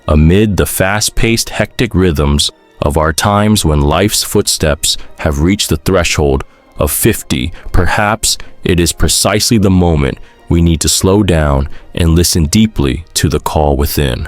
Amid the fast-paced, hectic rhythms of our times when life's footsteps have reached the threshold of 50, perhaps it is precisely the moment we need to slow down and listen deeply to the call within.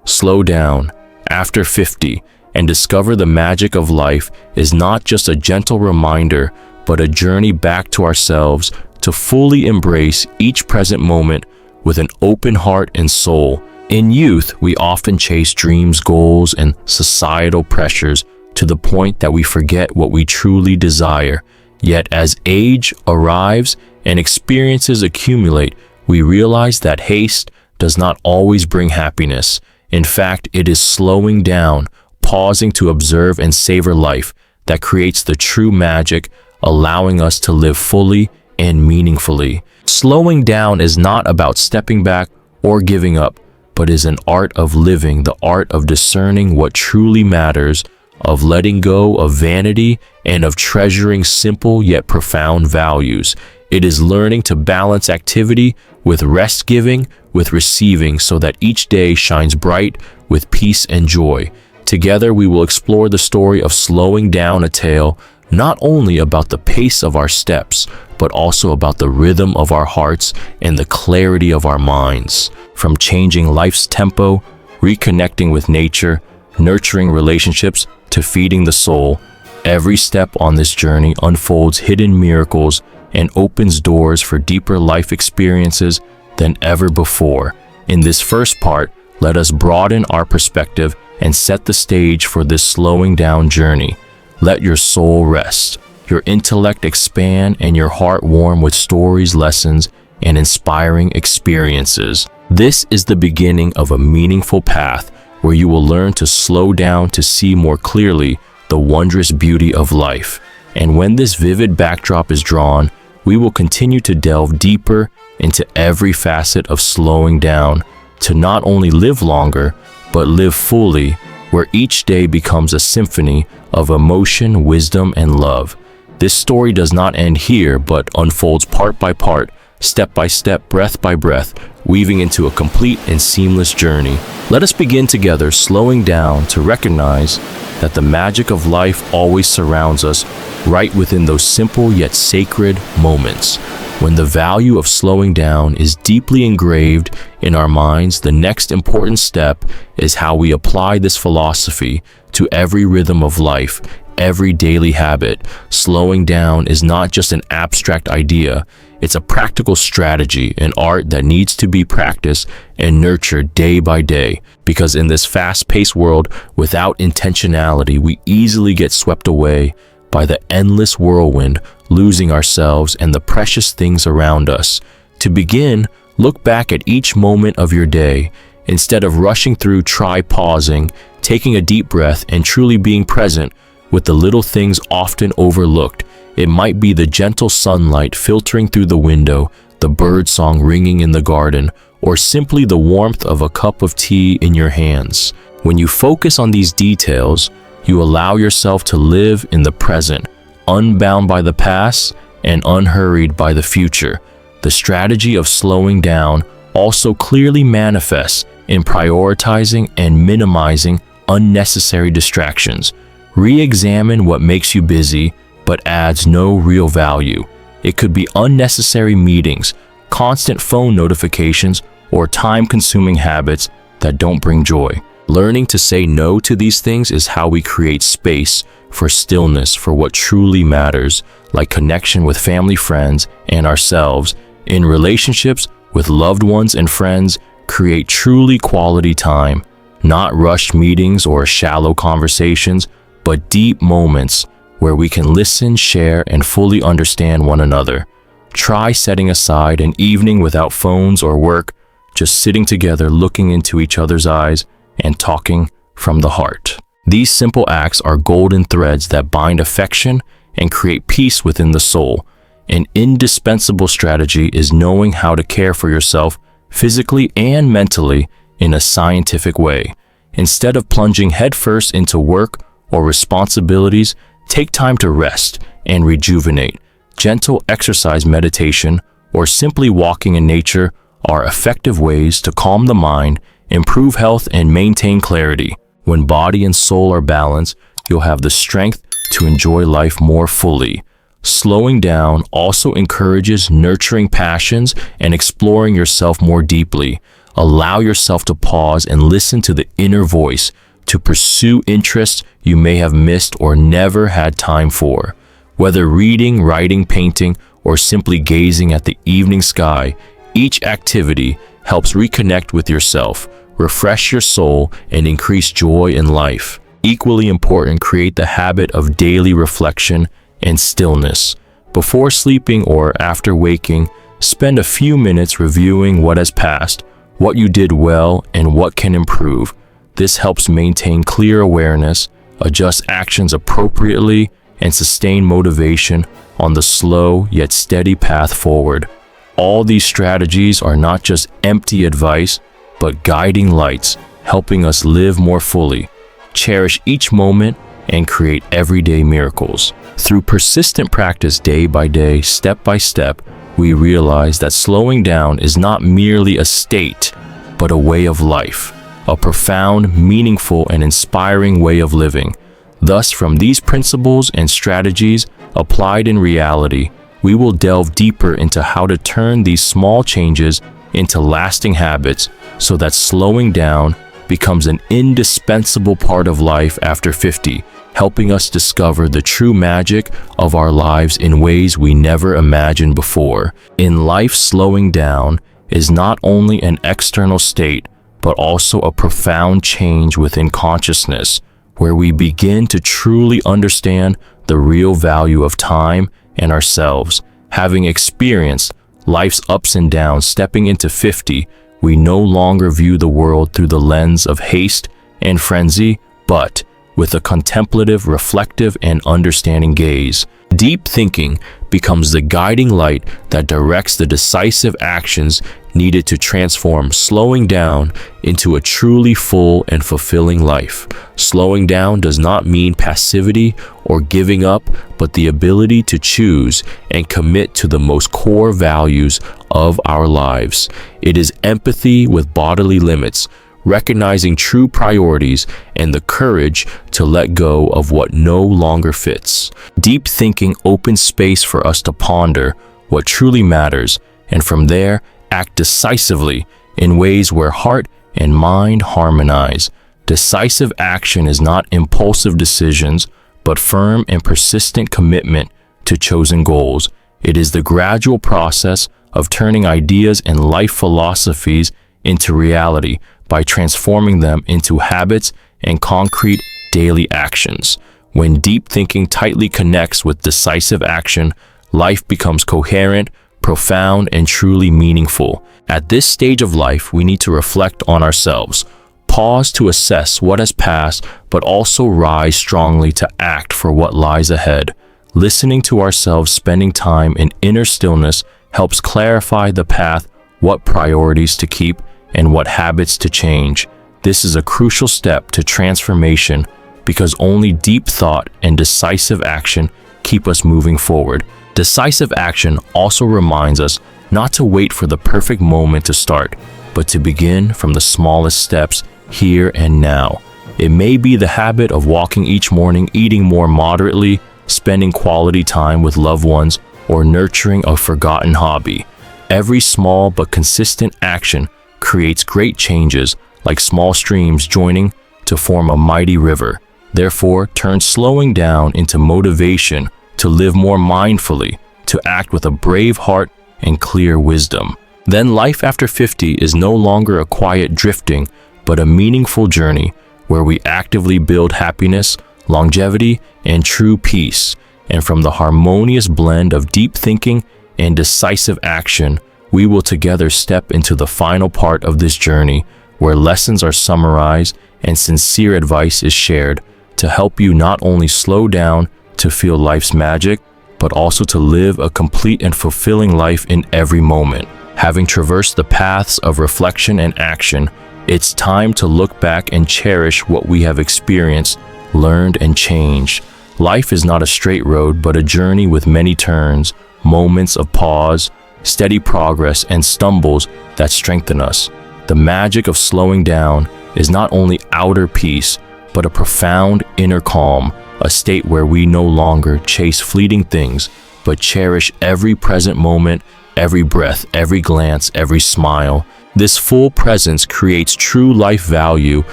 Slow down after 50 and discover the magic of life is not just a gentle reminder, but a journey back to ourselves to fully embrace each present moment with an open heart and soul. In youth, we often chase dreams, goals, and societal pressures to the point that we forget what we truly desire. Yet as age arrives and experiences accumulate, we realize that haste does not always bring happiness. In fact, it is slowing down, pausing to observe and savor life that creates the true magic, allowing us to live fully and meaningfully. Slowing down is not about stepping back or giving up, but is an art of living, the art of discerning what truly matters, of letting go of vanity, and of treasuring simple yet profound values. It is learning to balance activity with rest, giving with receiving, so that each day shines bright with peace and joy. Together, we will explore the story of slowing down, a tale not only about the pace of our steps, but also about the rhythm of our hearts and the clarity of our minds. From changing life's tempo, reconnecting with nature, nurturing relationships, to feeding the soul, every step on this journey unfolds hidden miracles and opens doors for deeper life experiences than ever before. In this first part, let us broaden our perspective and set the stage for this slowing down journey. Let your soul rest, your intellect expand, and your heart warm with stories, lessons, and inspiring experiences. This is the beginning of a meaningful path where you will learn to slow down to see more clearly the wondrous beauty of life. And when this vivid backdrop is drawn, we will continue to delve deeper into every facet of slowing down, to not only live longer, but live fully, where each day becomes a symphony of emotion, wisdom, and love. This story does not end here, but unfolds part by part, step by step, breath by breath, weaving into a complete and seamless journey. Let us begin together, slowing down to recognize that the magic of life always surrounds us right within those simple yet sacred moments. When the value of slowing down is deeply engraved in our minds, the next important step is how we apply this philosophy to every rhythm of life, every daily habit. Slowing down is not just an abstract idea, it's a practical strategy, an art that needs to be practiced and nurtured day by day. Because in this fast-paced world, without intentionality, we easily get swept away by the endless whirlwind, losing ourselves and the precious things around us. To begin, look back at each moment of your day. Instead of rushing through, try pausing, taking a deep breath, and truly being present with the little things often overlooked. It might be the gentle sunlight filtering through the window, the bird song ringing in the garden, or simply the warmth of a cup of tea in your hands. When you focus on these details, you allow yourself to live in the present, unbound by the past and unhurried by the future. The strategy of slowing down also clearly manifests in prioritizing and minimizing unnecessary distractions. Re-examine what makes you busy but adds no real value. It could be unnecessary meetings, constant phone notifications, or time-consuming habits that don't bring joy. Learning to say no to these things is how we create space for stillness, for what truly matters, like connection with family, friends, and ourselves. In relationships with loved ones and friends, create truly quality time, not rushed meetings or shallow conversations, but deep moments where we can listen, share, and fully understand one another. Try setting aside an evening without phones or work, just sitting together, looking into each other's eyes, and talking from the heart. These simple acts are golden threads that bind affection and create peace within the soul. An indispensable strategy is knowing how to care for yourself physically and mentally in a scientific way. Instead of plunging headfirst into work or responsibilities, take time to rest and rejuvenate. Gentle exercise, meditation, or simply walking in nature are effective ways to calm the mind improve health, and maintain clarity. When body and soul are balanced, you'll have the strength to enjoy life more fully. Slowing down also encourages nurturing passions and exploring yourself more deeply. Allow yourself to pause and listen to the inner voice, to pursue interests you may have missed or never had time for. Whether reading, writing, painting, or simply gazing at the evening sky, each activity helps reconnect with yourself, refresh your soul, and increase joy in life. Equally important, create the habit of daily reflection and stillness. Before sleeping or after waking, spend a few minutes reviewing what has passed, what you did well, and what can improve. This helps maintain clear awareness, adjust actions appropriately, and sustain motivation on the slow yet steady path forward. All these strategies are not just empty advice, but guiding lights, helping us live more fully, cherish each moment, and create everyday miracles. Through persistent practice day by day, step by step, we realize that slowing down is not merely a state, but a way of life, a profound, meaningful, and inspiring way of living. Thus, from these principles and strategies applied in reality, we will delve deeper into how to turn these small changes into lasting habits so that slowing down becomes an indispensable part of life after 50, helping us discover the true magic of our lives in ways we never imagined before. In life, slowing down is not only an external state, but also a profound change within consciousness, where we begin to truly understand the real value of time and ourselves. Having experienced life's ups and downs, stepping into 50, we no longer view the world through the lens of haste and frenzy, but with a contemplative, reflective, and understanding gaze. Deep thinking becomes the guiding light that directs the decisive actions needed to transform slowing down into a truly full and fulfilling life. Slowing down does not mean passivity or giving up, but the ability to choose and commit to the most core values of our lives. It is empathy with bodily limits, recognizing true priorities, and the courage to let go of what no longer fits. Deep thinking opens space for us to ponder what truly matters, and from there, act decisively in ways where heart and mind harmonize. Decisive action is not impulsive decisions, but firm and persistent commitment to chosen goals. It is the gradual process of turning ideas and life philosophies into reality by transforming them into habits and concrete daily actions. When deep thinking tightly connects with decisive action, life becomes coherent, profound, and truly meaningful. At this stage of life, we need to reflect on ourselves, pause to assess what has passed, but also rise strongly to act for what lies ahead. Listening to ourselves, spending time in inner stillness helps clarify the path, what priorities to keep, and what habits to change. This is a crucial step to transformation because only deep thought and decisive action keep us moving forward. Decisive action also reminds us not to wait for the perfect moment to start, but to begin from the smallest steps here and now. It may be the habit of walking each morning, eating more moderately, spending quality time with loved ones, or nurturing a forgotten hobby. Every small but consistent action creates great changes, like small streams joining to form a mighty river. Therefore, turn slowing down into motivation to live more mindfully, to act with a brave heart and clear wisdom. Then life after 50 is no longer a quiet drifting, but a meaningful journey where we actively build happiness, longevity, and true peace. And from the harmonious blend of deep thinking and decisive action, we will together step into the final part of this journey, where lessons are summarized and sincere advice is shared to help you not only slow down to feel life's magic, but also to live a complete and fulfilling life in every moment. Having traversed the paths of reflection and action, it's time to look back and cherish what we have experienced, learned, and changed. Life is not a straight road, but a journey with many turns, moments of pause, steady progress, and stumbles that strengthen us. The magic of slowing down is not only outer peace, but a profound inner calm, a state where we no longer chase fleeting things, but cherish every present moment, every breath, every glance, every smile. This full presence creates true life value,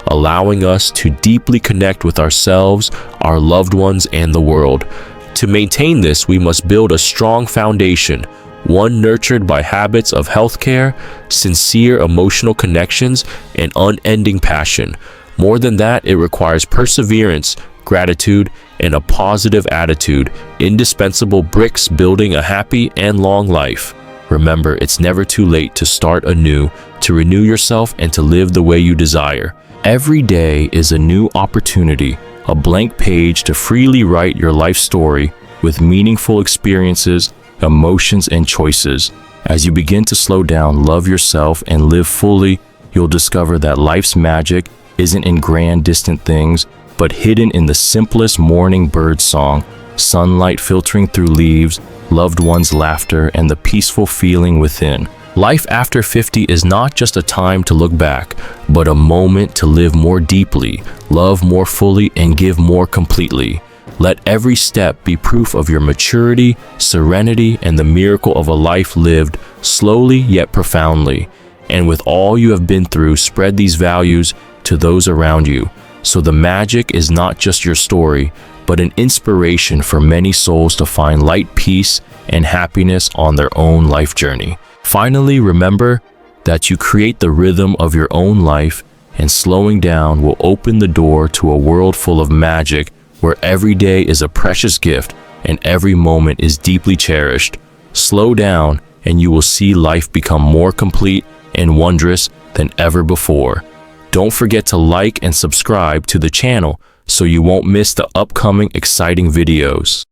allowing us to deeply connect with ourselves, our loved ones, and the world. To maintain this, we must build a strong foundation, one nurtured by habits of healthcare, sincere emotional connections, and unending passion. More than that, it requires perseverance, gratitude, and a positive attitude, indispensable bricks building a happy and long life. Remember, it's never too late to start anew, to renew yourself, and to live the way you desire. Every day is a new opportunity, a blank page to freely write your life story with meaningful experiences, emotions, and choices. As you begin to slow down, love yourself, and live fully, you'll discover that life's magic isn't in grand, distant things, but hidden in the simplest morning bird song, sunlight filtering through leaves, loved ones' laughter, and the peaceful feeling within. Life after 50 is not just a time to look back, but a moment to live more deeply, love more fully, and give more completely. Let every step be proof of your maturity, serenity, and the miracle of a life lived slowly yet profoundly. And with all you have been through, spread these values to those around you. So the magic is not just your story, but an inspiration for many souls to find light, peace, and happiness on their own life journey. Finally, remember that you create the rhythm of your own life, and slowing down will open the door to a world full of magic where every day is a precious gift and every moment is deeply cherished. Slow down and you will see life become more complete and wondrous than ever before. Don't forget to like and subscribe to the channel so you won't miss the upcoming exciting videos.